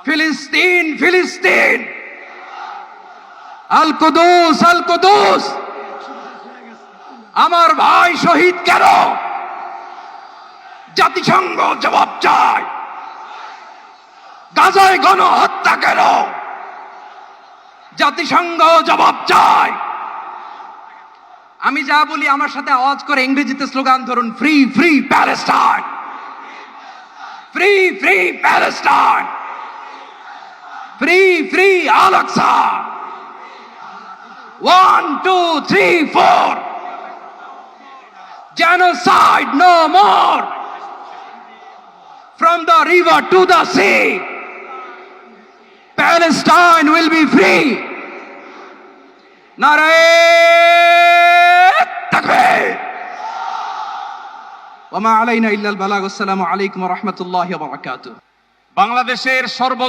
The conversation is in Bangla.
ফিলিস্তিন ফিলিস্তিন, আল কুদুস আল কুদুস। আমার ভাই শহীদ কেন? জাতিসংঘ জবাব চায়। গাজায় গণহত্যা কেন? জাতিসংঘ জবাব চায়। আমি যা বলি আমার সাথে আওয়াজ করে ইংরেজিতে স্লোগান ধরুন, free free Palestine, free free Palestine, free free Al Aqsa. 1 2 3 4, genocide no more, from the river to the sea, Palestine will be free. Nare takbir. Wa ma alayna illa al balagh. Assalamu alaykum wa rahmatullahi wa barakatuh. বাংলাদেশের সর্ব